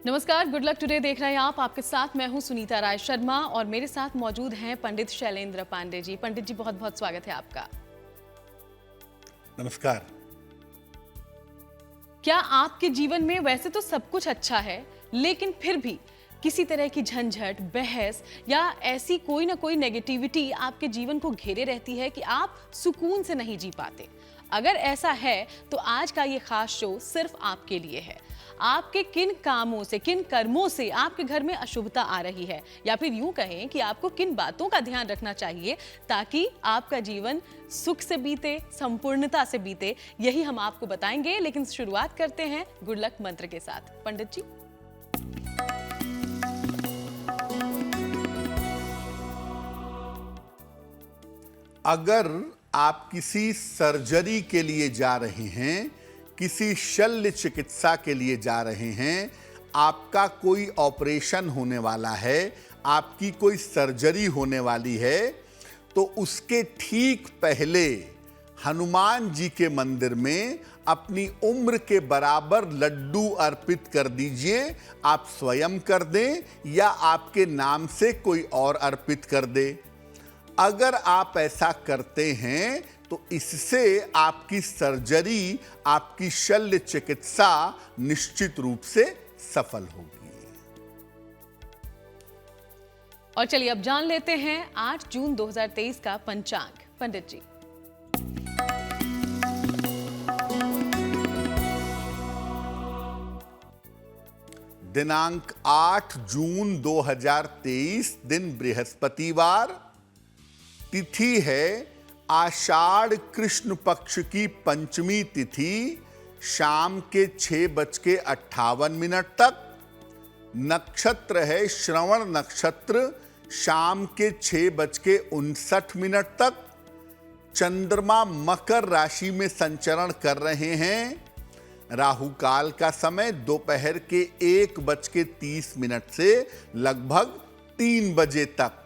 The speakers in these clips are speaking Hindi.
नमस्कार, गुड लक टुडे देख रहे हैं आप। आपके साथ मैं हूं सुनीता राय शर्मा और मेरे साथ मौजूद हैं पंडित शैलेंद्र पांडे जी। पंडित जी, बहुत बहुत स्वागत है आपका। नमस्कार। क्या आपके जीवन में वैसे तो सब कुछ अच्छा है, लेकिन फिर भी किसी तरह की झंझट, बहस या ऐसी कोई ना कोई नेगेटिविटी आपके जीवन को घेरे रहती है कि आप सुकून से नहीं जी पाते? अगर ऐसा है तो आज का ये खास शो सिर्फ आपके लिए है। आपके किन कामों से, किन कर्मों से आपके घर में अशुभता आ रही है, या फिर यूं कहें कि आपको किन बातों का ध्यान रखना चाहिए ताकि आपका जीवन सुख से बीते, संपूर्णता से बीते, यही हम आपको बताएंगे। लेकिन शुरुआत करते हैं गुड लक मंत्र के साथ। पंडित जी, अगर आप किसी सर्जरी के लिए जा रहे हैं, किसी शल्य चिकित्सा के लिए जा रहे हैं, आपका कोई ऑपरेशन होने वाला है, आपकी कोई सर्जरी होने वाली है, तो उसके ठीक पहले हनुमान जी के मंदिर में अपनी उम्र के बराबर लड्डू अर्पित कर दीजिए। आप स्वयं कर दें या आपके नाम से कोई और अर्पित कर दे। अगर आप ऐसा करते हैं तो इससे आपकी सर्जरी, आपकी शल्य चिकित्सा निश्चित रूप से सफल होगी। और चलिए अब जान लेते हैं 8 जून 2023 का पंचांग। पंडित जी, दिनांक 8 जून 2023, दिन बृहस्पतिवार, तिथि है आषाढ़ कृष्ण पक्ष की पंचमी तिथि, शाम के 6:58 तक। नक्षत्र है श्रवण नक्षत्र, शाम के 6:59 तक। चंद्रमा मकर राशि में संचरण कर रहे हैं। राहु काल का समय दोपहर के 1:30 से लगभग 3 बजे तक।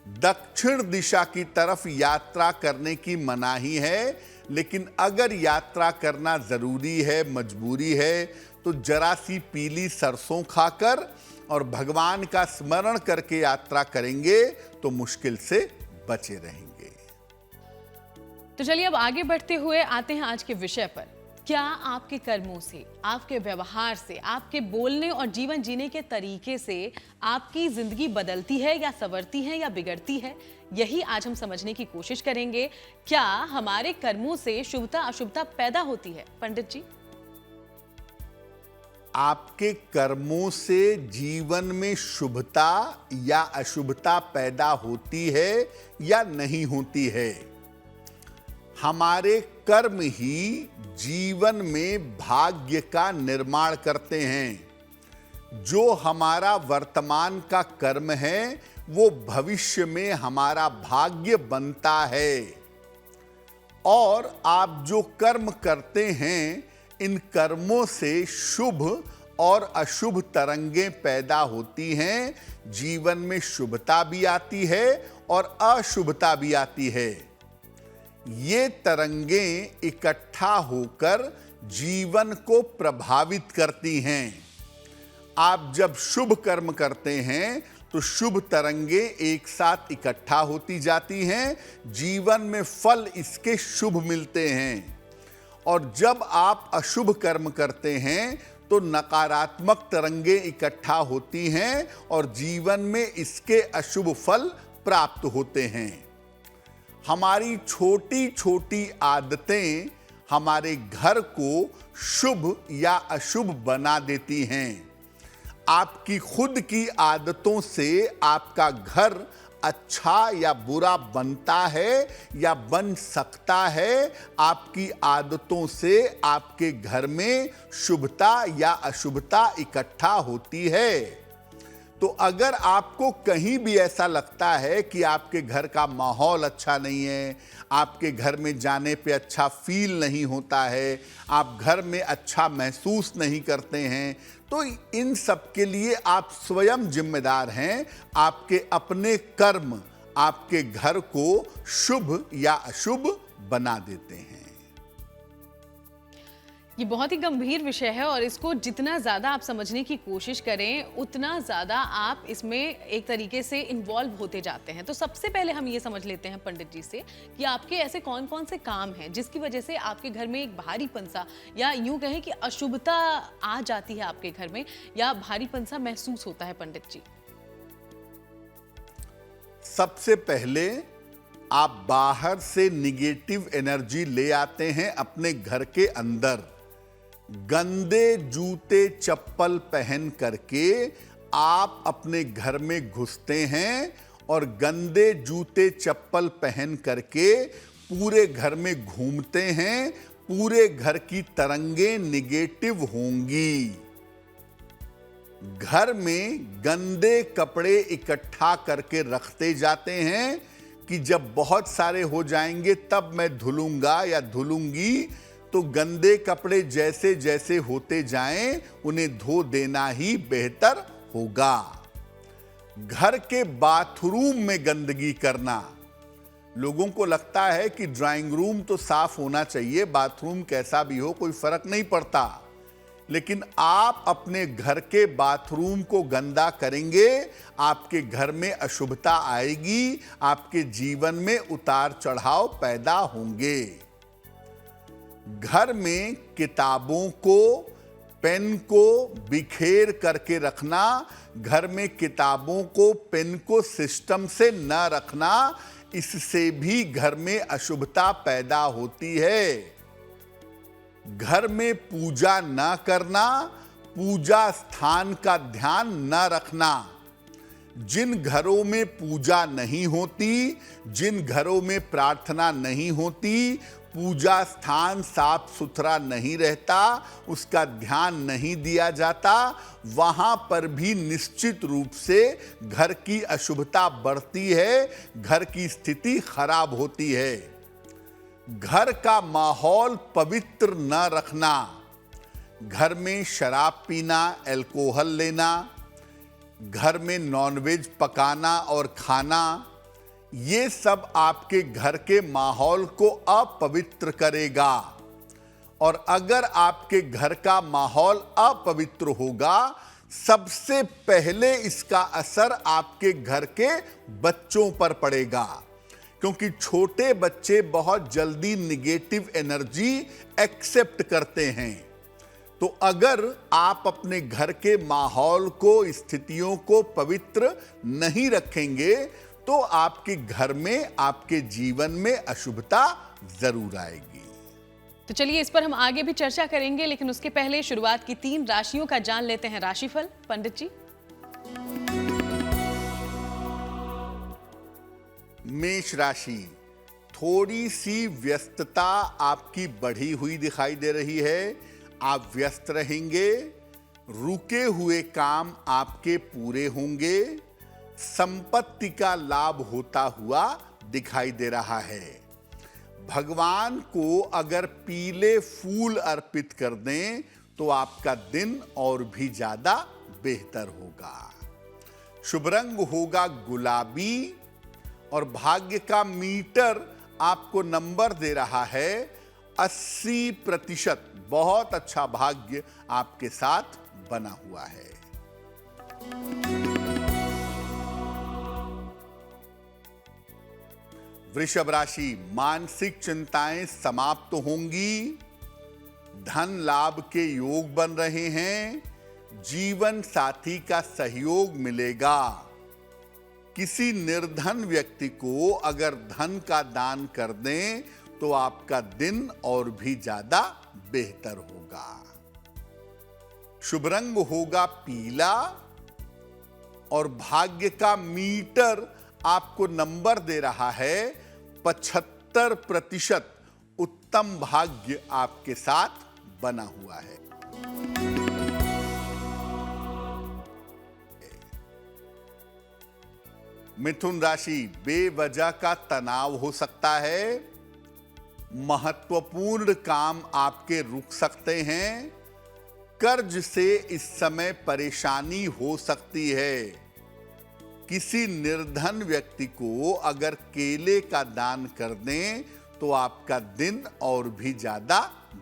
दक्षिण दिशा की तरफ यात्रा करने की मनाही है, लेकिन अगर यात्रा करना जरूरी है, मजबूरी है, तो जरा सी पीली सरसों खाकर और भगवान का स्मरण करके यात्रा करेंगे तो मुश्किल से बचे रहेंगे। तो चलिए अब आगे बढ़ते हुए आते हैं आज के विषय पर। क्या आपके कर्मों से, आपके व्यवहार से, आपके बोलने और जीवन जीने के तरीके से आपकी जिंदगी बदलती है या संवरती है या बिगड़ती है? यही आज हम समझने की कोशिश करेंगे। क्या हमारे कर्मों से शुभता अशुभता पैदा होती है? पंडित जी, आपके कर्मों से जीवन में शुभता या अशुभता पैदा होती है या नहीं होती है? हमारे कर्म ही जीवन में भाग्य का निर्माण करते हैं। जो हमारा वर्तमान का कर्म है वो भविष्य में हमारा भाग्य बनता है। और आप जो कर्म करते हैं, इन कर्मों से शुभ और अशुभ तरंगें पैदा होती हैं। जीवन में शुभता भी आती है और अशुभता भी आती है। ये तरंगें इकट्ठा होकर जीवन को प्रभावित करती हैं। आप जब शुभ कर्म करते हैं तो शुभ तरंगें एक साथ इकट्ठा होती जाती हैं, जीवन में फल इसके शुभ मिलते हैं। और जब आप अशुभ कर्म करते हैं तो नकारात्मक तरंगें इकट्ठा होती हैं और जीवन में इसके अशुभ फल प्राप्त होते हैं। हमारी छोटी छोटी आदतें हमारे घर को शुभ या अशुभ बना देती हैं। आपकी खुद की आदतों से आपका घर अच्छा या बुरा बनता है या बन सकता है। आपकी आदतों से आपके घर में शुभता या अशुभता इकट्ठा होती है। तो अगर आपको कहीं भी ऐसा लगता है कि आपके घर का माहौल अच्छा नहीं है, आपके घर में जाने पे अच्छा फील नहीं होता है, आप घर में अच्छा महसूस नहीं करते हैं, तो इन सब के लिए आप स्वयं जिम्मेदार हैं। आपके अपने कर्म आपके घर को शुभ या अशुभ बना देते हैं। ये बहुत ही गंभीर विषय है और इसको जितना ज़्यादा आप समझने की कोशिश करें उतना ज़्यादा आप इसमें एक तरीके से इन्वॉल्व होते जाते हैं। तो सबसे पहले हम ये समझ लेते हैं पंडित जी से कि आपके ऐसे कौन कौन से काम हैं जिसकी वजह से आपके घर में एक भारीपन सा या यूं कहें कि अशुभता आ जाती है आपके घर में या भारीपन सा महसूस होता है पंडित जी। सबसे पहले आप बाहर से निगेटिव एनर्जी ले आते हैं अपने घर के अंदर। गंदे जूते चप्पल पहन करके आप अपने घर में घुसते हैं और गंदे जूते चप्पल पहन करके पूरे घर में घूमते हैं। पूरे घर की तरंगें निगेटिव होंगी। घर में गंदे कपड़े इकट्ठा करके रखते जाते हैं कि जब बहुत सारे हो जाएंगे तब मैं धुलूंगा या धुलूंगी। तो गंदे कपड़े जैसे जैसे होते जाएं उन्हें धो देना ही बेहतर होगा। घर के बाथरूम में गंदगी करना, लोगों को लगता है कि ड्राइंग रूम तो साफ होना चाहिए, बाथरूम कैसा भी हो कोई फर्क नहीं पड़ता, लेकिन आप अपने घर के बाथरूम को गंदा करेंगे, आपके घर में अशुभता आएगी, आपके जीवन में उतार चढ़ाव पैदा होंगे। घर में किताबों को, पेन को बिखेर करके रखना, घर में किताबों को, पेन को सिस्टम से न रखना, इससे भी घर में अशुभता पैदा होती है। घर में पूजा न करना, पूजा स्थान का ध्यान न रखना। जिन घरों में पूजा नहीं होती, जिन घरों में प्रार्थना नहीं होती, पूजा स्थान साफ सुथरा नहीं रहता, उसका ध्यान नहीं दिया जाता, वहां पर भी निश्चित रूप से घर की अशुभता बढ़ती है, घर की स्थिति खराब होती है। घर का माहौल पवित्र न रखना, घर में शराब पीना, अल्कोहल लेना, घर में नॉनवेज पकाना और खाना, ये सब आपके घर के माहौल को अपवित्र करेगा। और अगर आपके घर का माहौल अपवित्र होगा, सबसे पहले इसका असर आपके घर के बच्चों पर पड़ेगा, क्योंकि छोटे बच्चे बहुत जल्दी निगेटिव एनर्जी एक्सेप्ट करते हैं। तो अगर आप अपने घर के माहौल को, स्थितियों को पवित्र नहीं रखेंगे तो आपके घर में, आपके जीवन में अशुभता जरूर आएगी। तो चलिए इस पर हम आगे भी चर्चा करेंगे, लेकिन उसके पहले शुरुआत की 3 राशियों का जान लेते हैं राशिफल। पंडित जी। मेष राशि, थोड़ी सी व्यस्तता आपकी बढ़ी हुई दिखाई दे रही है। आप व्यस्त रहेंगे, रुके हुए काम आपके पूरे होंगे, संपत्ति का लाभ होता हुआ दिखाई दे रहा है। भगवान को अगर पीले फूल अर्पित कर दें तो आपका दिन और भी ज्यादा बेहतर होगा। शुभ रंग होगा गुलाबी और भाग्य का मीटर आपको नंबर दे रहा है 80%। बहुत अच्छा भाग्य आपके साथ बना हुआ है। वृषभ राशि, मानसिक चिंताएं समाप्त होंगी, धन लाभ के योग बन रहे हैं, जीवन साथी का सहयोग मिलेगा। किसी निर्धन व्यक्ति को अगर धन का दान कर दें तो आपका दिन और भी ज्यादा बेहतर होगा। शुभ रंग होगा पीला और भाग्य का मीटर आपको नंबर दे रहा है 75%। उत्तम भाग्य आपके साथ बना हुआ है। मिथुन राशि, बेवजह का तनाव हो सकता है, महत्वपूर्ण काम आपके रुक सकते हैं, कर्ज से इस समय परेशानी हो सकती है। किसी निर्धन व्यक्ति को अगर केले का दान कर दें तो आपका दिन और भी ज्यादा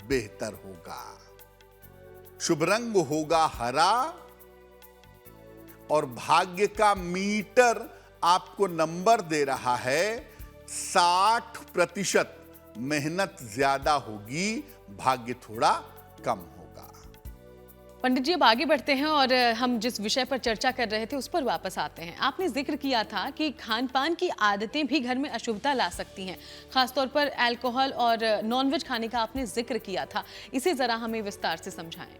बेहतर होगा। शुभ रंग होगा हरा और भाग्य का मीटर आपको नंबर दे रहा है 60%। मेहनत ज्यादा होगी, भाग्य थोड़ा कम होगा। पंडित जी अब आगे बढ़ते हैं और हम जिस विषय पर चर्चा कर रहे थे उस पर वापस आते हैं। आपने जिक्र किया था कि खान पान की आदतें भी घर में अशुभता ला सकती हैं, खासतौर पर अल्कोहल और नॉनवेज खाने का आपने जिक्र किया था। इसे जरा हमें विस्तार से समझाएं।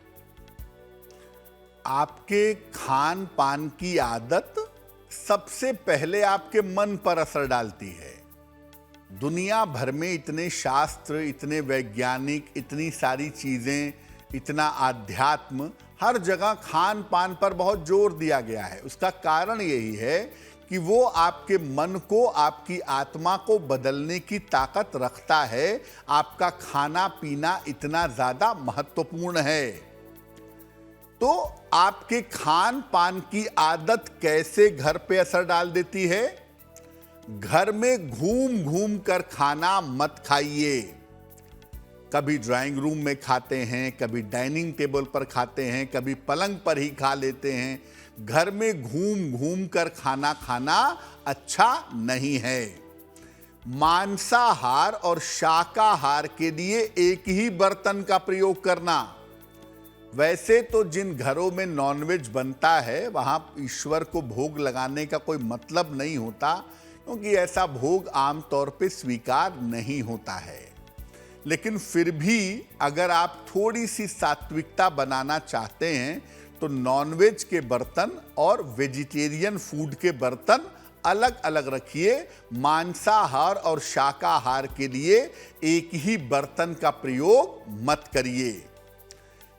आपके खान पान की आदत सबसे पहले आपके मन पर असर डालती है। दुनिया भर में इतने शास्त्र, इतने वैज्ञानिक, इतनी सारी चीजें, इतना आध्यात्म, हर जगह खान पान पर बहुत जोर दिया गया है। उसका कारण यही है कि वो आपके मन को, आपकी आत्मा को बदलने की ताकत रखता है। आपका खाना पीना इतना ज्यादा महत्वपूर्ण है। तो आपके खान पान की आदत कैसे घर पे असर डाल देती है? घर में घूम घूम कर खाना मत खाइए। कभी ड्राइंग रूम में खाते हैं, कभी डाइनिंग टेबल पर खाते हैं, कभी पलंग पर ही खा लेते हैं। घर में घूम घूम कर खाना खाना अच्छा नहीं है। मांसाहार और शाकाहार के लिए एक ही बर्तन का प्रयोग करना। वैसे तो जिन घरों में नॉनवेज बनता है वहां ईश्वर को भोग लगाने का कोई मतलब नहीं होता, क्योंकि ऐसा भोग आमतौर पे स्वीकार नहीं होता है। लेकिन फिर भी अगर आप थोड़ी सी सात्विकता बनाना चाहते हैं तो नॉनवेज के बर्तन और वेजिटेरियन फूड के बर्तन अलग अलग रखिए। मांसाहार और शाकाहार के लिए एक ही बर्तन का प्रयोग मत करिए।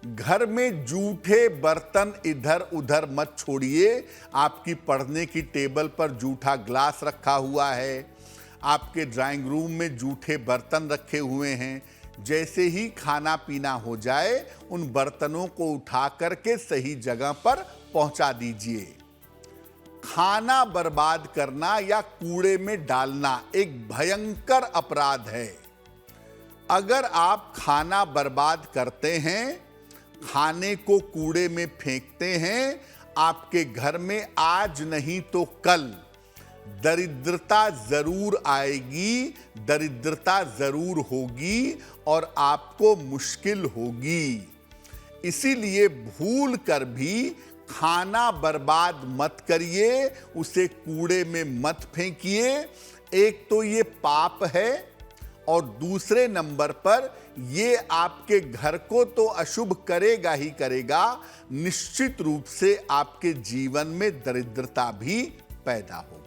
घर में जूठे बर्तन इधर उधर मत छोड़िए। आपकी पढ़ने की टेबल पर जूठा ग्लास रखा हुआ है, आपके ड्राइंग रूम में जूठे बर्तन रखे हुए हैं। जैसे ही खाना पीना हो जाए उन बर्तनों को उठा करके सही जगह पर पहुंचा दीजिए। खाना बर्बाद करना या कूड़े में डालना एक भयंकर अपराध है। अगर आप खाना बर्बाद करते हैं, खाने को कूड़े में फेंकते हैं, आपके घर में आज नहीं तो कल दरिद्रता जरूर आएगी, दरिद्रता जरूर होगी और आपको मुश्किल होगी। इसीलिए भूल कर भी खाना बर्बाद मत करिए, उसे कूड़े में मत फेंकिए। एक तो ये पाप है और दूसरे नंबर पर ये आपके घर को तो अशुभ करेगा ही करेगा, निश्चित रूप से आपके जीवन में दरिद्रता भी पैदा होगी।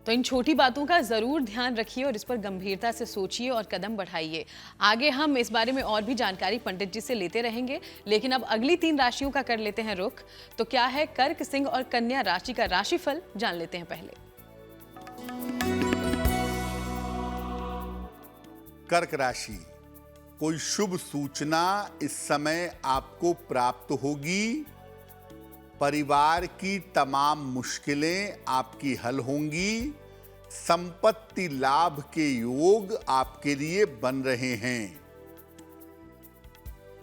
तो इन छोटी बातों का जरूर ध्यान रखिए और इस पर गंभीरता से सोचिए और कदम बढ़ाइए। आगे हम इस बारे में और भी जानकारी पंडित जी से लेते रहेंगे, लेकिन अब अगली 3 राशियों का कर लेते हैं रुख। तो क्या है कर्क, सिंह और कन्या राशि का राशिफल, जान लेते हैं पहले। कर्क राशि, कोई शुभ सूचना इस समय आपको प्राप्त होगी। परिवार की तमाम मुश्किलें आपकी हल होंगी। संपत्ति लाभ के योग आपके लिए बन रहे हैं।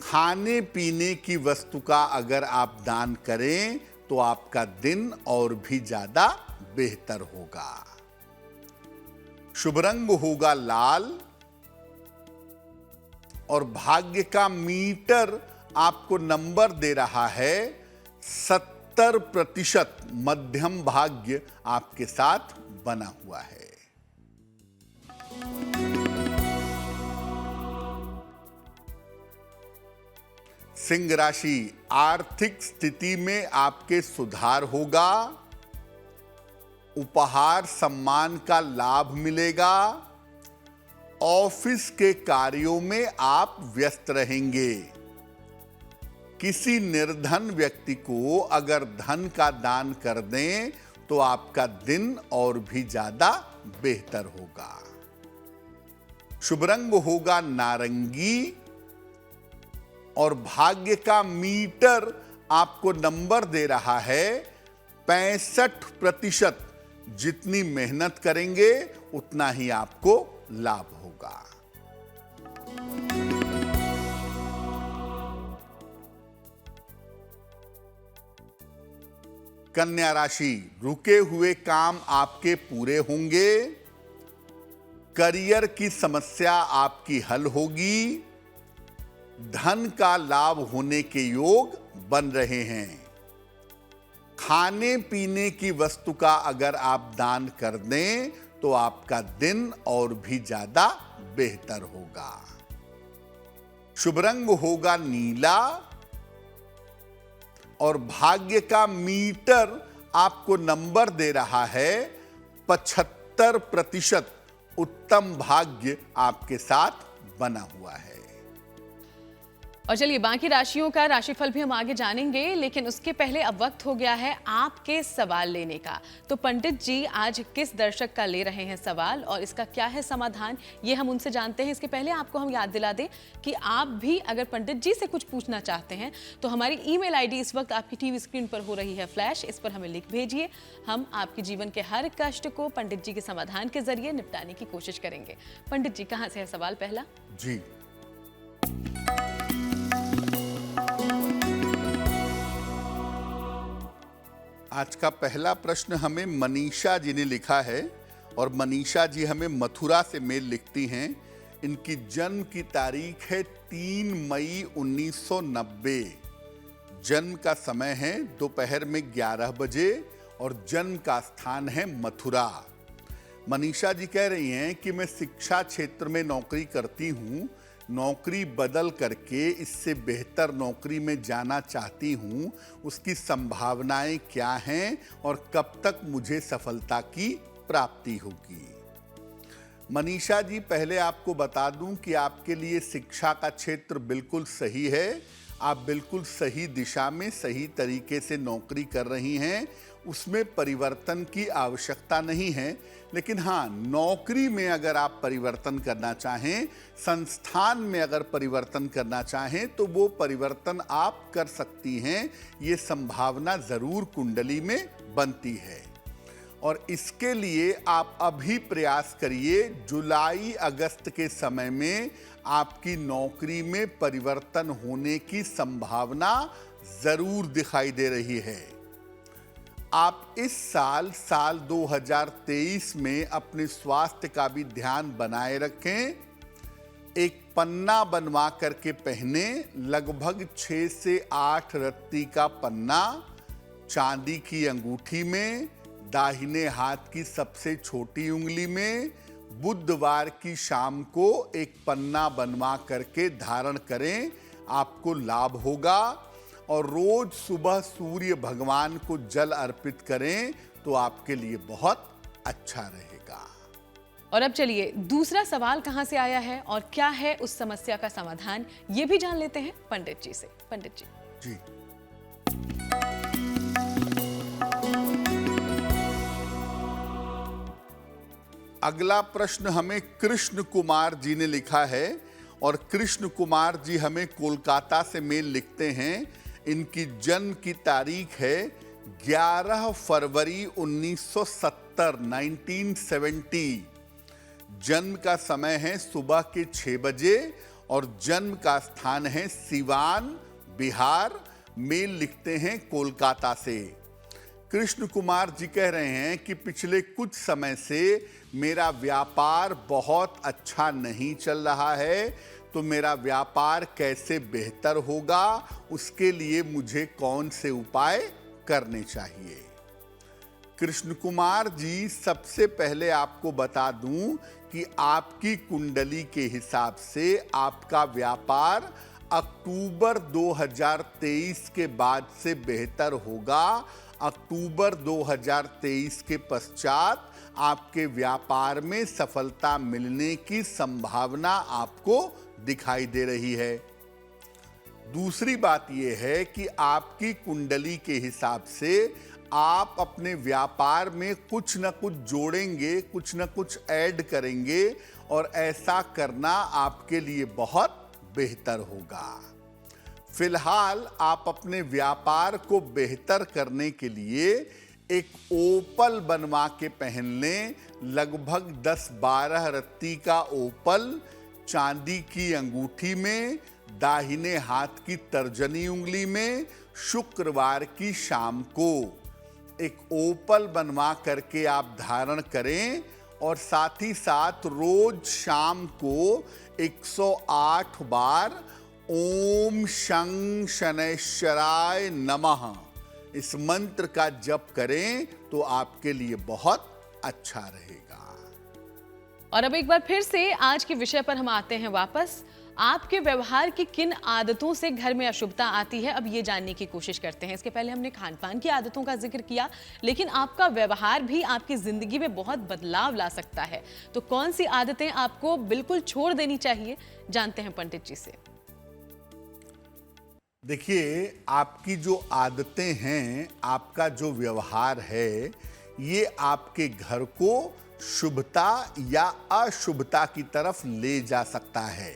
खाने पीने की वस्तु का अगर आप दान करें तो आपका दिन और भी ज्यादा बेहतर होगा। शुभ रंग होगा लाल और भाग्य का मीटर आपको नंबर दे रहा है 70%। मध्यम भाग्य आपके साथ बना हुआ है। सिंह राशि, आर्थिक स्थिति में आपके सुधार होगा। उपहार सम्मान का लाभ मिलेगा। ऑफिस के कार्यों में आप व्यस्त रहेंगे। किसी निर्धन व्यक्ति को अगर धन का दान कर दें तो आपका दिन और भी ज्यादा बेहतर होगा। शुभ रंग होगा नारंगी और भाग्य का मीटर आपको नंबर दे रहा है 65%। जितनी मेहनत करेंगे उतना ही आपको लाभ होगा। कन्या राशि, रुके हुए काम आपके पूरे होंगे। करियर की समस्या आपकी हल होगी। धन का लाभ होने के योग बन रहे हैं। खाने पीने की वस्तु का अगर आप दान कर दें तो आपका दिन और भी ज्यादा बेहतर होगा। शुभ रंग होगा नीला और भाग्य का मीटर आपको नंबर दे रहा है 75% उत्तम भाग्य आपके साथ बना हुआ है। और चलिए बाकी राशियों का राशिफल भी हम आगे जानेंगे, लेकिन उसके पहले अब वक्त हो गया है आपके सवाल लेने का। तो पंडित जी आज किस दर्शक का ले रहे हैं सवाल और इसका क्या है समाधान, ये हम उनसे जानते हैं। इसके पहले आपको हम याद दिला दें कि आप भी अगर पंडित जी से कुछ पूछना चाहते हैं तो हमारी ईमेल आईडी इस वक्त आपकी टीवी स्क्रीन पर हो रही है फ्लैश, इस पर हमें लिख भेजिए। हम आपके जीवन के हर कष्ट को पंडित जी के समाधान के जरिए निपटाने की कोशिश करेंगे। पंडित जी, कहाँ से है सवाल पहला? जी, आज का पहला प्रश्न हमें मनीषा जी ने लिखा है और मनीषा जी हमें मथुरा से मेल लिखती हैं। इनकी जन्म की तारीख है 3 मई 1990। जन्म का समय है दोपहर में 11 बजे और जन्म का स्थान है मथुरा। मनीषा जी कह रही हैं कि मैं शिक्षा क्षेत्र में नौकरी करती हूँ, नौकरी बदल करके इससे बेहतर नौकरी में जाना चाहती हूँ। उसकी संभावनाएं क्या हैं और कब तक मुझे सफलता की प्राप्ति होगी? मनीषा जी, पहले आपको बता दूं कि आपके लिए शिक्षा का क्षेत्र बिल्कुल सही है। आप बिल्कुल सही दिशा में सही तरीके से नौकरी कर रही हैं, उसमें परिवर्तन की आवश्यकता नहीं है। लेकिन हाँ, नौकरी में अगर आप परिवर्तन करना चाहें, संस्थान में अगर परिवर्तन करना चाहें तो वो परिवर्तन आप कर सकती हैं। ये संभावना जरूर कुंडली में बनती है और इसके लिए आप अभी प्रयास करिए। जुलाई अगस्त के समय में आपकी नौकरी में परिवर्तन होने की संभावना जरूर दिखाई दे रही है। आप इस साल 2023 में अपने स्वास्थ्य का भी ध्यान बनाए रखें। एक पन्ना बनवा करके पहने, लगभग 6 से 8 रत्ती का पन्ना चांदी की अंगूठी में, दाहिने हाथ की सबसे छोटी उंगली में। बुधवार की शाम को एक पन्ना बनवा करके धारण करें, आपको लाभ होगा। और रोज सुबह सूर्य भगवान को जल अर्पित करें तो आपके लिए बहुत अच्छा रहेगा। और अब चलिए दूसरा सवाल कहां से आया है और क्या है उस समस्या का समाधान, ये भी जान लेते हैं पंडित जी से। पंडित जी जी, अगला प्रश्न हमें कृष्ण कुमार जी ने लिखा है और कृष्ण कुमार जी हमें कोलकाता से मेल लिखते हैं। इनकी जन्म की तारीख है 11 फरवरी 1970, 1970। जन्म का समय है सुबह के 6 बजे और जन्म का स्थान है सिवान, बिहार। मेल लिखते हैं कोलकाता से। कृष्ण कुमार जी कह रहे हैं कि पिछले कुछ समय से मेरा व्यापार बहुत अच्छा नहीं चल रहा है, तो मेरा व्यापार कैसे बेहतर होगा, उसके लिए मुझे कौन से उपाय करने चाहिए? कृष्ण कुमार जी, सबसे पहले आपको बता दूं कि आपकी कुंडली के हिसाब से आपका व्यापार अक्टूबर 2023 के बाद से बेहतर होगा। अक्टूबर 2023 के पश्चात आपके व्यापार में सफलता मिलने की संभावना आपको दिखाई दे रही है। दूसरी बात यह है कि आपकी कुंडली के हिसाब से आप अपने व्यापार में कुछ न कुछ जोड़ेंगे, कुछ न कुछ ऐड करेंगे और ऐसा करना आपके लिए बहुत बेहतर होगा। फिलहाल आप अपने व्यापार को बेहतर करने के लिए एक ओपल बनवा के पहन लें। लगभग 10-12 रत्ती का ओपल चांदी की अंगूठी में, दाहिने हाथ की तर्जनी उंगली में, शुक्रवार की शाम को एक ओपल बनवा करके आप धारण करें और साथ ही साथ रोज शाम को 108 बार ओम शं शनैश्चराय नमः इस मंत्र का जप करें तो आपके लिए बहुत अच्छा रहेगा। और अब एक बार फिर से आज के विषय पर हम आते हैं वापस। आपके व्यवहार की किन आदतों से घर में अशुभता आती है, अब ये जानने की कोशिश करते हैं। इसके पहले हमने खान पान की आदतों का जिक्र किया, लेकिन आपका व्यवहार भी आपकी जिंदगी में बहुत बदलाव ला सकता है। तो कौन सी आदतें आपको बिल्कुल छोड़ देनी चाहिए, जानते हैं पंडित जी से। देखिए, आपकी जो आदतें हैं, आपका जो व्यवहार है, ये आपके घर को शुभता या अशुभता की तरफ ले जा सकता है।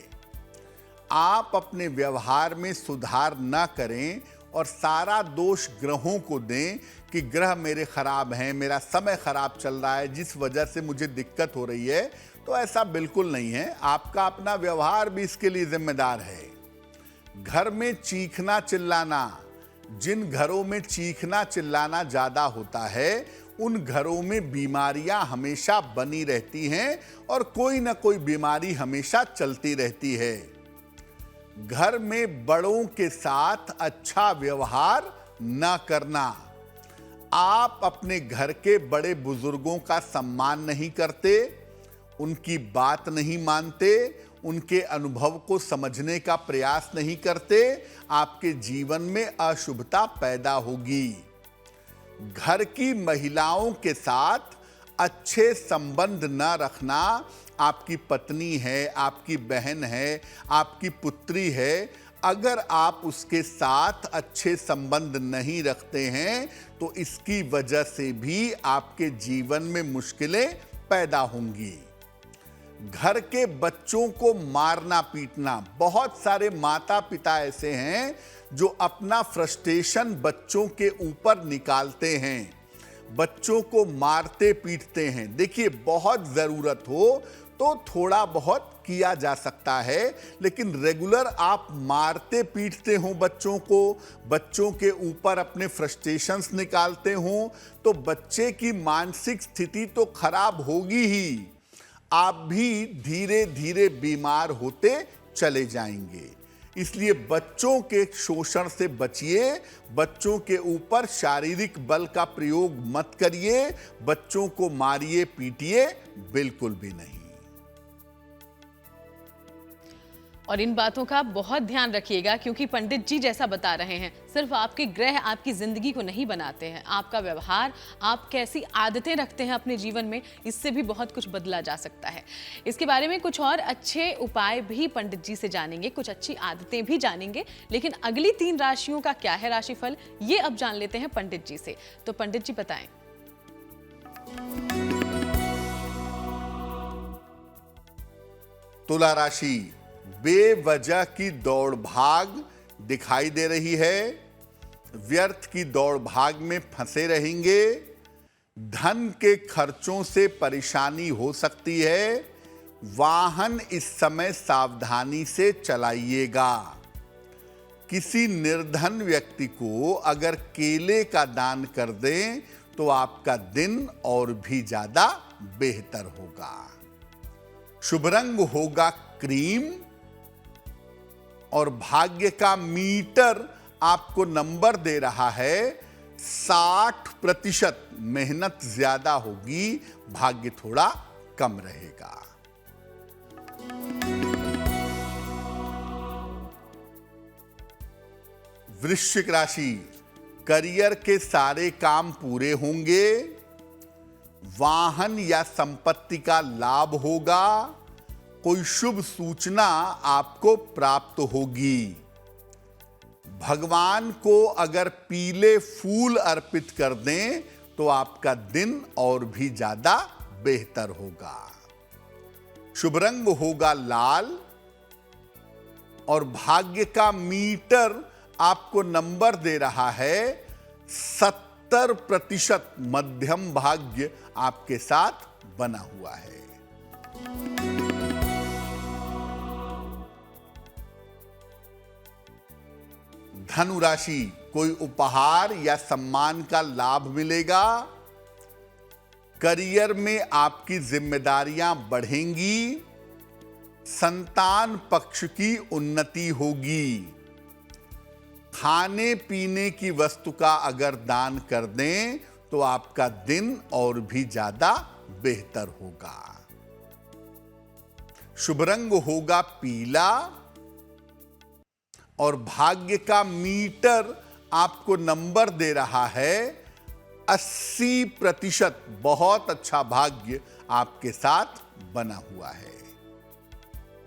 आप अपने व्यवहार में सुधार न करें और सारा दोष ग्रहों को दें कि ग्रह मेरे खराब हैं, मेरा समय खराब चल रहा है, जिस वजह से मुझे दिक्कत हो रही है, तो ऐसा बिल्कुल नहीं है। आपका अपना व्यवहार भी इसके लिए जिम्मेदार है। घर में चीखना चिल्लाना, जिन घरों में चीखना चिल्लाना ज्यादा होता है, उन घरों में बीमारियां हमेशा बनी रहती हैं और कोई ना कोई बीमारी हमेशा चलती रहती है। घर में बड़ों के साथ अच्छा व्यवहार न करना, आप अपने घर के बड़े बुजुर्गों का सम्मान नहीं करते, उनकी बात नहीं मानते, उनके अनुभव को समझने का प्रयास नहीं करते, आपके जीवन में अशुभता पैदा होगी। घर की महिलाओं के साथ अच्छे संबंध न रखना, आपकी पत्नी है, आपकी बहन है, आपकी पुत्री है, अगर आप उसके साथ अच्छे संबंध नहीं रखते हैं तो इसकी वजह से भी आपके जीवन में मुश्किलें पैदा होंगी। घर के बच्चों को मारना पीटना, बहुत सारे माता पिता ऐसे हैं जो अपना फ्रस्ट्रेशन बच्चों के ऊपर निकालते हैं, बच्चों को मारते पीटते हैं। देखिए, बहुत जरूरत हो तो थोड़ा बहुत किया जा सकता है, लेकिन रेगुलर आप मारते पीटते हो बच्चों को, बच्चों के ऊपर अपने फ्रस्ट्रेशंस निकालते हो, तो बच्चे की मानसिक स्थिति तो खराब होगी ही, आप भी धीरे धीरे बीमार होते चले जाएंगे। इसलिए बच्चों के शोषण से बचिए, बच्चों के ऊपर शारीरिक बल का प्रयोग मत करिए, बच्चों को मारिए पीटिए बिल्कुल भी नहीं। और इन बातों का बहुत ध्यान रखिएगा, क्योंकि पंडित जी जैसा बता रहे हैं, सिर्फ आपके ग्रह आपकी जिंदगी को नहीं बनाते हैं, आपका व्यवहार, आप कैसी आदतें रखते हैं अपने जीवन में, इससे भी बहुत कुछ बदला जा सकता है। इसके बारे में कुछ और अच्छे उपाय भी पंडित जी से जानेंगे, कुछ अच्छी आदतें भी जानेंगे, लेकिन अगली 3 राशियों का क्या है राशिफल, ये अब जान लेते हैं पंडित जी से। तो पंडित जी बताएं। तुला राशि, बेवजह की दौड़ भाग दिखाई दे रही है, व्यर्थ की दौड़ भाग में फंसे रहेंगे, धन के खर्चों से परेशानी हो सकती है, वाहन इस समय सावधानी से चलाइएगा। किसी निर्धन व्यक्ति को अगर केले का दान कर दें तो आपका दिन और भी ज्यादा बेहतर होगा। शुभ रंग होगा क्रीम और भाग्य का मीटर आपको नंबर दे रहा है 60%। मेहनत ज्यादा होगी, भाग्य थोड़ा कम रहेगा। वृश्चिक राशि, करियर के सारे काम पूरे होंगे, वाहन या संपत्ति का लाभ होगा, कोई शुभ सूचना आपको प्राप्त होगी। भगवान को अगर पीले फूल अर्पित कर दें तो आपका दिन और भी ज्यादा बेहतर होगा। शुभ रंग होगा लाल और भाग्य का मीटर आपको नंबर दे रहा है 70%। मध्यम भाग्य आपके साथ बना हुआ है। धनु राशि, कोई उपहार या सम्मान का लाभ मिलेगा। करियर में आपकी जिम्मेदारियां बढ़ेंगी। संतान पक्ष की उन्नति होगी। खाने पीने की वस्तु का अगर दान कर दें तो आपका दिन और भी ज्यादा बेहतर होगा। शुभ रंग होगा पीला और भाग्य का मीटर आपको नंबर दे रहा है 80%। बहुत अच्छा भाग्य आपके साथ बना हुआ है।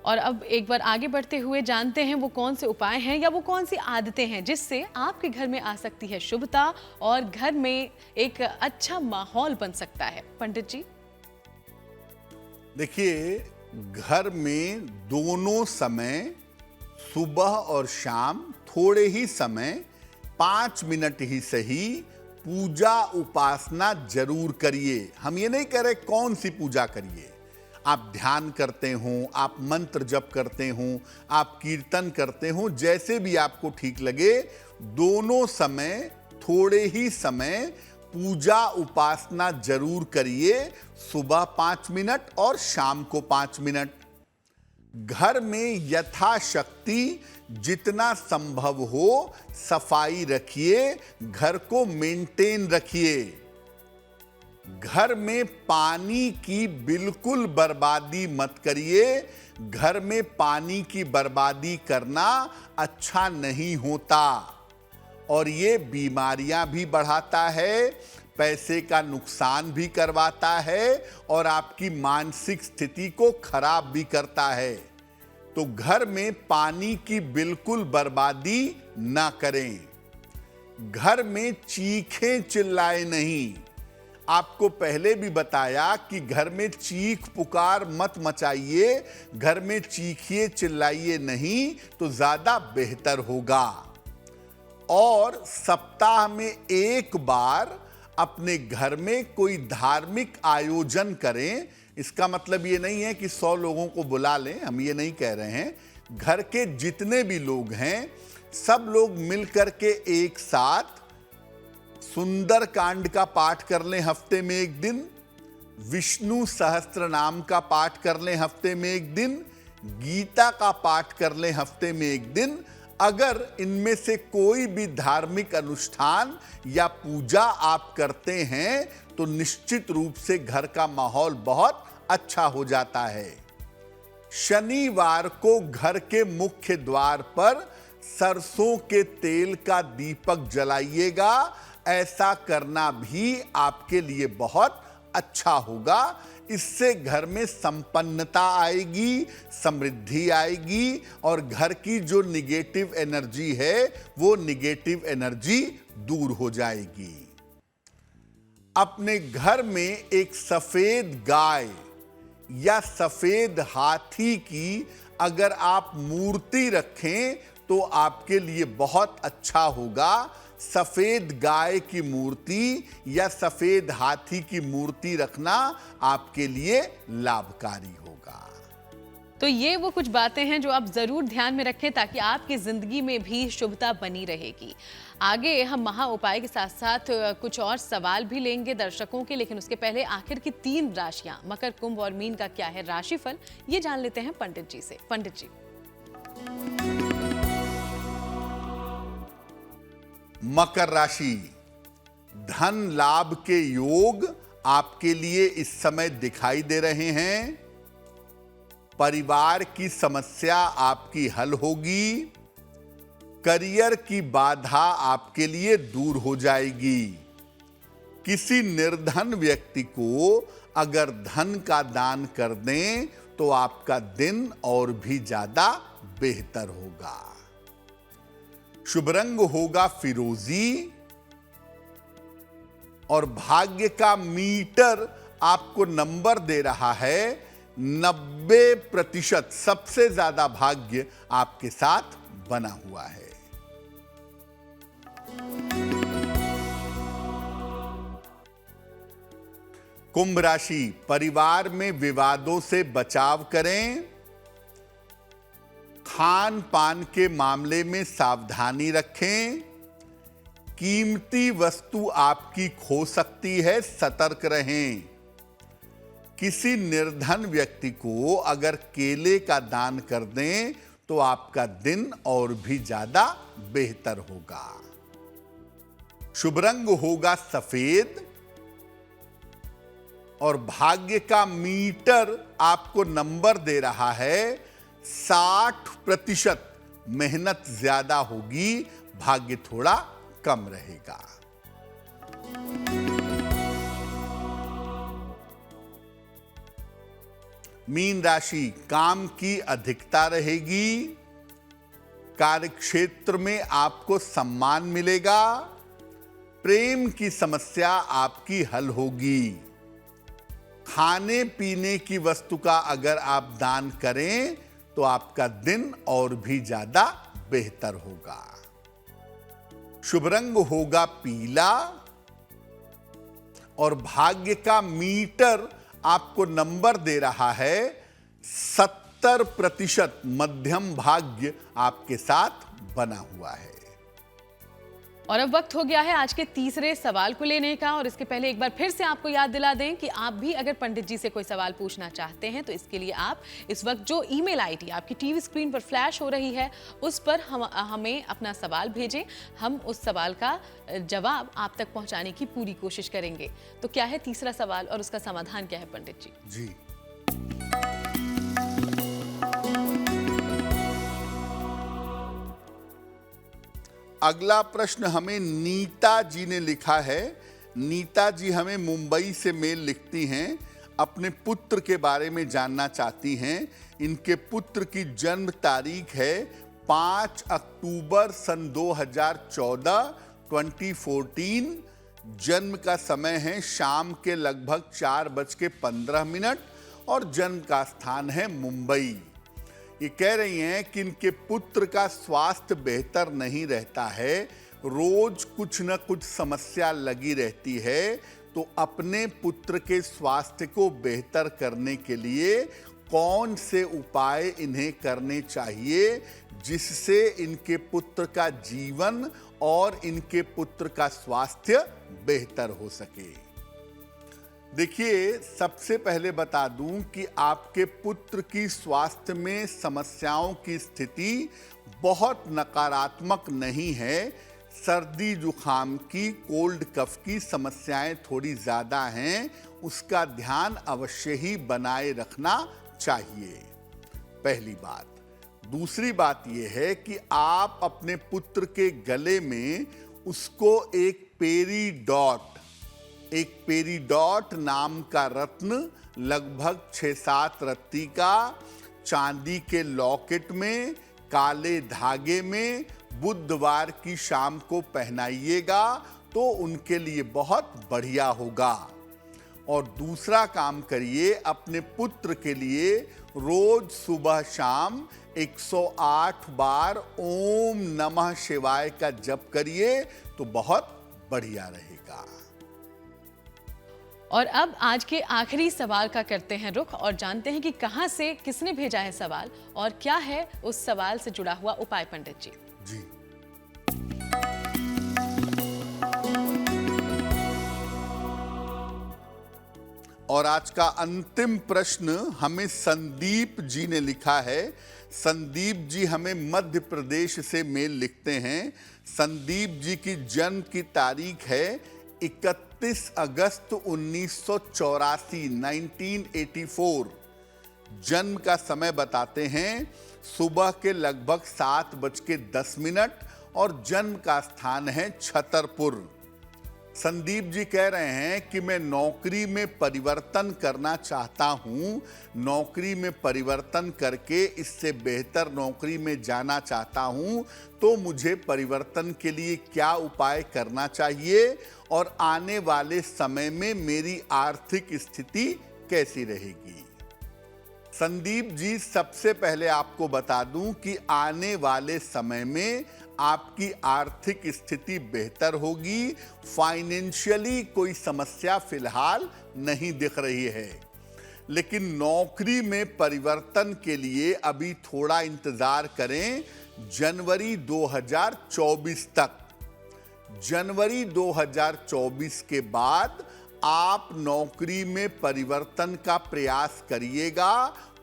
और अब एक बार आगे बढ़ते हुए जानते हैं वो कौन से उपाय हैं या वो कौन सी आदतें हैं जिससे आपके घर में आ सकती है शुभता और घर में एक अच्छा माहौल बन सकता है। पंडित जी, देखिए, घर में दोनों समय, सुबह और शाम, थोड़े ही समय, 5 मिनट ही सही, पूजा उपासना जरूर करिए। हम ये नहीं कह रहे कौन सी पूजा करिए। आप ध्यान करते हो, आप मंत्र जप करते हो, आप कीर्तन करते हो, जैसे भी आपको ठीक लगे, दोनों समय थोड़े ही समय पूजा उपासना जरूर करिए। सुबह 5 मिनट और शाम को 5 मिनट। घर में यथाशक्ति जितना संभव हो सफाई रखिए, घर को मेंटेन रखिए। घर में पानी की बिल्कुल बर्बादी मत करिए। घर में पानी की बर्बादी करना अच्छा नहीं होता और ये बीमारियां भी बढ़ाता है, पैसे का नुकसान भी करवाता है और आपकी मानसिक स्थिति को खराब भी करता है। तो घर में पानी की बिल्कुल बर्बादी ना करें। घर में चीखें चिल्लाए नहीं। आपको पहले भी बताया कि घर में चीख पुकार मत मचाइए। घर में चीखिए चिल्लाइए नहीं तो ज्यादा बेहतर होगा। और सप्ताह में एक बार अपने घर में कोई धार्मिक आयोजन करें। इसका मतलब ये नहीं है कि 100 लोगों को बुला लें, हम ये नहीं कह रहे हैं। घर के जितने भी लोग हैं सब लोग मिलकर के एक साथ सुंदर कांड का पाठ कर लें हफ्ते में एक दिन, विष्णु सहस्त्र नाम का पाठ कर लें हफ्ते में एक दिन, गीता का पाठ कर लें हफ्ते में एक दिन। अगर इनमें से कोई भी धार्मिक अनुष्ठान या पूजा आप करते हैं तो निश्चित रूप से घर का माहौल बहुत अच्छा हो जाता है। शनिवार को घर के मुख्य द्वार पर सरसों के तेल का दीपक जलाइएगा। ऐसा करना भी आपके लिए बहुत अच्छा होगा। इससे घर में संपन्नता आएगी, समृद्धि आएगी और घर की जो निगेटिव एनर्जी है वो निगेटिव एनर्जी दूर हो जाएगी। अपने घर में एक सफेद गाय या सफेद हाथी की अगर आप मूर्ति रखें तो आपके लिए बहुत अच्छा होगा। सफेद गाय की मूर्ति या सफेद हाथी की मूर्ति रखना आपके लिए लाभकारी होगा। तो ये वो कुछ बातें हैं जो आप जरूर ध्यान में रखें ताकि आपकी जिंदगी में भी शुभता बनी रहेगी। आगे हम महा उपाय के साथ साथ कुछ और सवाल भी लेंगे दर्शकों के, लेकिन उसके पहले आखिर की 3 राशियां मकर, कुंभ और मीन का क्या है राशिफल, ये जान लेते हैं पंडित जी से। पंडित जी, मकर राशि, धन लाभ के योग आपके लिए इस समय दिखाई दे रहे हैं। परिवार की समस्या आपकी हल होगी। करियर की बाधा आपके लिए दूर हो जाएगी। किसी निर्धन व्यक्ति को अगर धन का दान कर दें तो आपका दिन और भी ज्यादा बेहतर होगा। शुभ रंग होगा फिरोजी और भाग्य का मीटर आपको नंबर दे रहा है 90%। सबसे ज्यादा भाग्य आपके साथ बना हुआ है। कुंभ राशि, परिवार में विवादों से बचाव करें। खान पान के मामले में सावधानी रखें। कीमती वस्तु आपकी खो सकती है, सतर्क रहें। किसी निर्धन व्यक्ति को अगर केले का दान कर दें तो आपका दिन और भी ज्यादा बेहतर होगा। शुभ रंग होगा सफेद और भाग्य का मीटर आपको नंबर दे रहा है 60%। मेहनत ज्यादा होगी, भाग्य थोड़ा कम रहेगा। मीन राशि, काम की अधिकता रहेगी। कार्यक्षेत्र में आपको सम्मान मिलेगा। प्रेम की समस्या आपकी हल होगी। खाने पीने की वस्तु का अगर आप दान करें तो आपका दिन और भी ज्यादा बेहतर होगा। शुभ रंग होगा पीला और भाग्य का मीटर आपको नंबर दे रहा है 70%। मध्यम भाग्य आपके साथ बना हुआ है। और अब वक्त हो गया है आज के तीसरे सवाल को लेने का। और इसके पहले एक बार फिर से आपको याद दिला दें कि आप भी अगर पंडित जी से कोई सवाल पूछना चाहते हैं तो इसके लिए आप इस वक्त जो ईमेल आईडी आपकी टीवी स्क्रीन पर फ्लैश हो रही है उस पर हमें अपना सवाल भेजें। हम उस सवाल का जवाब आप तक पहुंचाने की पूरी कोशिश करेंगे। तो क्या है तीसरा सवाल और उसका समाधान क्या है पंडित जी? जी, अगला प्रश्न हमें नीता जी ने लिखा है। नीता जी हमें मुंबई से मेल लिखती हैं। अपने पुत्र के बारे में जानना चाहती हैं। इनके पुत्र की जन्म तारीख है 5 अक्टूबर सन 2014 2014। जन्म का समय है शाम के लगभग 4:15 और जन्म का स्थान है मुंबई। ये कह रही हैं कि इनके पुत्र का स्वास्थ्य बेहतर नहीं रहता है, रोज कुछ न कुछ समस्या लगी रहती है। तो अपने पुत्र के स्वास्थ्य को बेहतर करने के लिए कौन से उपाय इन्हें करने चाहिए जिससे इनके पुत्र का जीवन और इनके पुत्र का स्वास्थ्य बेहतर हो सके? देखिए, सबसे पहले बता दूं कि आपके पुत्र की स्वास्थ्य में समस्याओं की स्थिति बहुत नकारात्मक नहीं है। सर्दी जुखाम की, कोल्ड कफ की समस्याएं थोड़ी ज्यादा हैं, उसका ध्यान अवश्य ही बनाए रखना चाहिए, पहली बात। दूसरी बात यह है कि आप अपने पुत्र के गले में उसको एक पेरीडॉट नाम का रत्न लगभग 6-7 रत्ती का चांदी के लॉकेट में काले धागे में बुधवार की शाम को पहनाइएगा तो उनके लिए बहुत बढ़िया होगा। और दूसरा काम करिए, अपने पुत्र के लिए रोज सुबह शाम 108 बार ओम नमः शिवाय का जप करिए तो बहुत बढ़िया रहेगा। और अब आज के आखिरी सवाल का करते हैं रुख और जानते हैं कि कहां से किसने भेजा है सवाल और क्या है उस सवाल से जुड़ा हुआ उपाय पंडित जी। जी, और आज का अंतिम प्रश्न हमें संदीप जी ने लिखा है। संदीप जी हमें मध्य प्रदेश से मेल लिखते हैं। संदीप जी की जन्म की तारीख है 31 अगस्त 1984 1984। जन्म का समय बताते हैं सुबह के लगभग 7:10 और जन्म का स्थान है छतरपुर। संदीप जी कह रहे हैं कि मैं नौकरी में परिवर्तन करना चाहता हूं, नौकरी में परिवर्तन करके इससे बेहतर नौकरी में जाना चाहता हूं, तो मुझे परिवर्तन के लिए क्या उपाय करना चाहिए और आने वाले समय में मेरी आर्थिक स्थिति कैसी रहेगी? संदीप जी, सबसे पहले आपको बता दूं कि आने वाले समय में आपकी आर्थिक स्थिति बेहतर होगी। फाइनेंशियली कोई समस्या फिलहाल नहीं दिख रही है, लेकिन नौकरी में परिवर्तन के लिए अभी थोड़ा इंतजार करें, जनवरी 2024 तक। जनवरी 2024 के बाद आप नौकरी में परिवर्तन का प्रयास करिएगा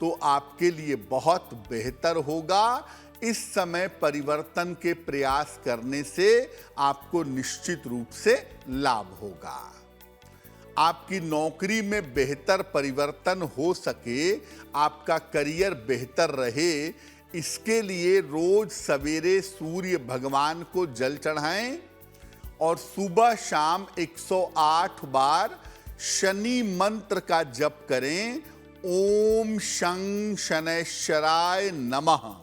तो आपके लिए बहुत बेहतर होगा। इस समय परिवर्तन के प्रयास करने से आपको निश्चित रूप से लाभ होगा। आपकी नौकरी में बेहतर परिवर्तन हो सके, आपका करियर बेहतर रहे, इसके लिए रोज सवेरे सूर्य भगवान को जल चढ़ाएं और सुबह शाम 108 बार शनि मंत्र का जप करें, ओम शं शनैश्चराय नमः।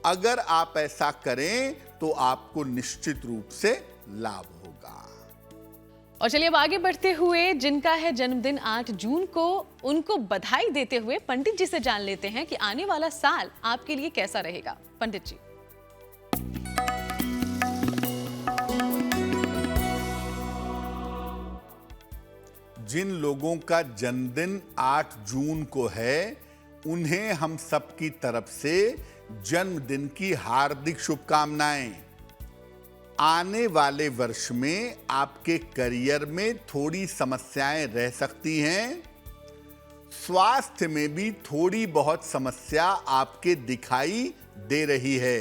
अगर आप ऐसा करें तो आपको निश्चित रूप से लाभ होगा। और चलिए अब आगे बढ़ते हुए जिनका है जन्मदिन 8 जून को, उनको बधाई देते हुए पंडित जी से जान लेते हैं कि आने वाला साल आपके लिए कैसा रहेगा। पंडित जी। जिन लोगों का जन्मदिन 8 जून को है, उन्हें हम सबकी तरफ से जन्मदिन की हार्दिक शुभकामनाएं। आने वाले वर्ष में आपके करियर में थोड़ी समस्याएं रह सकती हैं। स्वास्थ्य में भी थोड़ी बहुत समस्या आपके दिखाई दे रही है।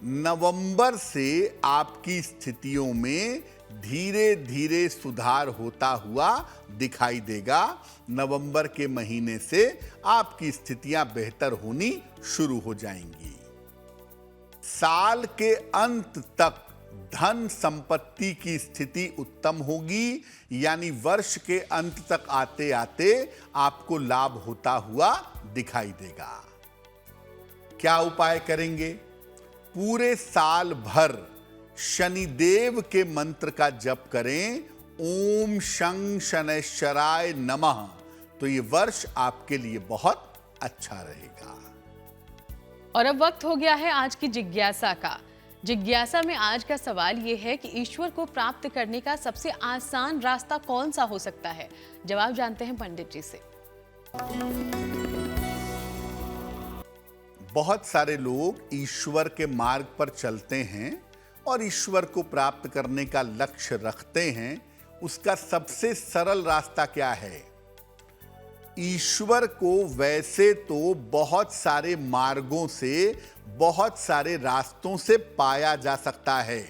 नवंबर से आपकी स्थितियों में धीरे धीरे सुधार होता हुआ दिखाई देगा। नवंबर के महीने से आपकी स्थितियां बेहतर होनी शुरू हो जाएंगी। साल के अंत तक धन संपत्ति की स्थिति उत्तम होगी, यानी वर्ष के अंत तक आते आते आपको लाभ होता हुआ दिखाई देगा। क्या उपाय करेंगे? पूरे साल भर शनिदेव के मंत्र का जप करें, ओम शं शनैश्चराय नमः, तो ये वर्ष आपके लिए बहुत अच्छा रहेगा। और अब वक्त हो गया है आज की जिज्ञासा का। जिज्ञासा में आज का सवाल ये है कि ईश्वर को प्राप्त करने का सबसे आसान रास्ता कौन सा हो सकता है? जवाब जानते हैं पंडित जी से। बहुत सारे लोग ईश्वर के मार्ग पर चलते हैं और ईश्वर को प्राप्त करने का लक्ष्य रखते हैं। उसका सबसे सरल रास्ता क्या है? ईश्वर को वैसे तो बहुत सारे मार्गों से, बहुत सारे रास्तों से पाया जा सकता है,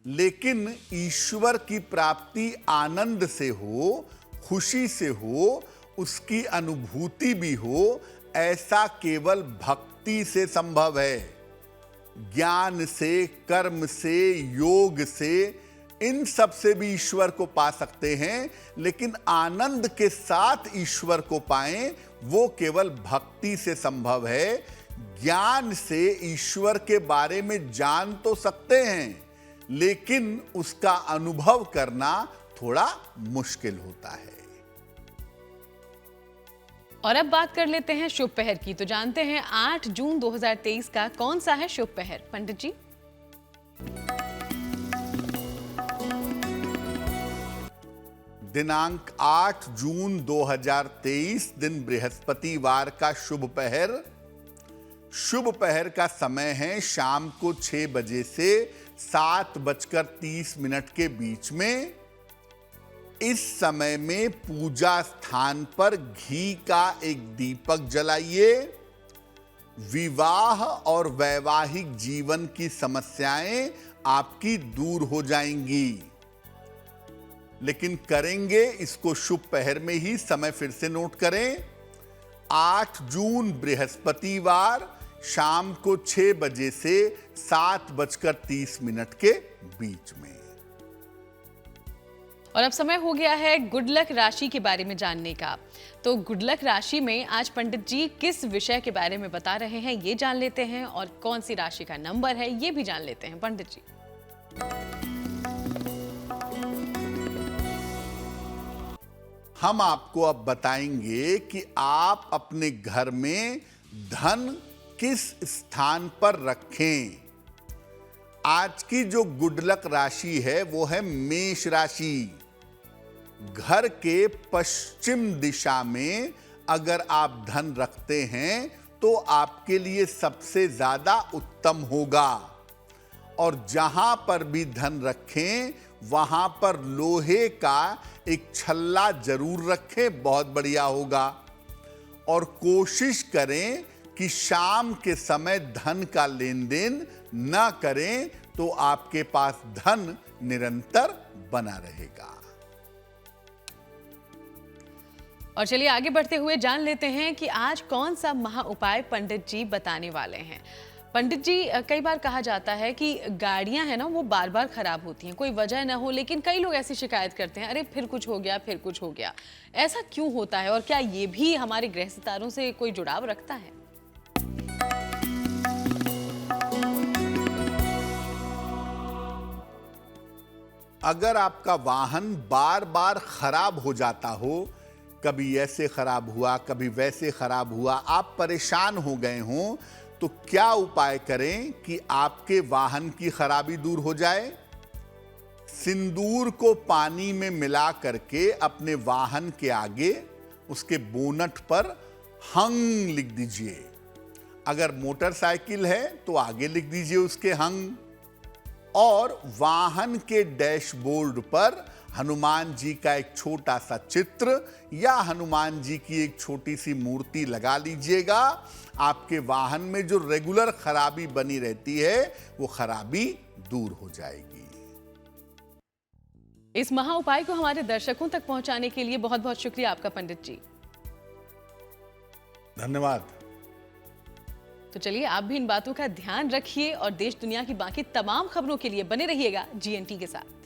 लेकिन ईश्वर की प्राप्ति आनंद से हो, खुशी से हो, उसकी अनुभूति भी हो, ऐसा केवल भक्ति से संभव है। ज्ञान से, कर्म से, योग से, इन सब से भी ईश्वर को पा सकते हैं, लेकिन आनंद के साथ ईश्वर को पाएं वो केवल भक्ति से संभव है। ज्ञान से ईश्वर के बारे में जान तो सकते हैं, लेकिन उसका अनुभव करना थोड़ा मुश्किल होता है। और अब बात कर लेते हैं शुभ पहर की। तो जानते हैं 8 जून 2023 का कौन सा है शुभ पहर? पंडित जी। दिनांक 8 जून 2023 दिन बृहस्पतिवार का शुभ पहर। शुभ पहर का समय है शाम को 6 बजे से 7:30 के बीच में। इस समय में पूजा स्थान पर घी का एक दीपक जलाइए। विवाह और वैवाहिक जीवन की समस्याएं आपकी दूर हो जाएंगी, लेकिन करेंगे इसको शुभ पहर में ही। समय फिर से नोट करें, 8 जून बृहस्पतिवार शाम को 6 बजे से 7:30 के बीच में। और अब समय हो गया है गुड लक राशि के बारे में जानने का। तो गुड लक राशि में आज पंडित जी किस विषय के बारे में बता रहे हैं ये जान लेते हैं, और कौन सी राशि का नंबर है ये भी जान लेते हैं। पंडित जी। हम आपको अब बताएंगे कि आप अपने घर में धन किस स्थान पर रखें। आज की जो गुड लक राशि है वो है मेष राशि। घर के पश्चिम दिशा में अगर आप धन रखते हैं तो आपके लिए सबसे ज्यादा उत्तम होगा। और जहां पर भी धन रखें वहां पर लोहे का एक छल्ला जरूर रखें, बहुत बढ़िया होगा। और कोशिश करें कि शाम के समय धन का लेन देन न करें, तो आपके पास धन निरंतर बना रहेगा। और चलिए आगे बढ़ते हुए जान लेते हैं कि आज कौन सा महा उपाय पंडित जी बताने वाले हैं। पंडित जी, कई बार कहा जाता है कि गाड़ियां हैं ना, वो बार बार खराब होती हैं, कोई वजह ना हो, लेकिन कई लोग ऐसी शिकायत करते हैं, अरे फिर कुछ हो गया, फिर कुछ हो गया। ऐसा क्यों होता है और क्या ये भी हमारे ग्रह सितारों से कोई जुड़ाव रखता है? अगर आपका वाहन बार बार खराब हो जाता हो, कभी ऐसे खराब हुआ, कभी वैसे खराब हुआ, आप परेशान हो गए हों, तो क्या उपाय करें कि आपके वाहन की खराबी दूर हो जाए? सिंदूर को पानी में मिला करके अपने वाहन के आगे उसके बोनट पर हंग लिख दीजिए। अगर मोटरसाइकिल है तो आगे लिख दीजिए उसके हंग, और वाहन के डैशबोर्ड पर हनुमान जी का एक छोटा सा चित्र या हनुमान जी की एक छोटी सी मूर्ति लगा लीजिएगा। आपके वाहन में जो रेगुलर खराबी बनी रहती है वो खराबी दूर हो जाएगी। इस महा उपाय को हमारे दर्शकों तक पहुंचाने के लिए बहुत बहुत शुक्रिया आपका पंडित जी। धन्यवाद। तो चलिए आप भी इन बातों का ध्यान रखिए और देश दुनिया की बाकी तमाम खबरों के लिए बने रहिएगा GNT के साथ।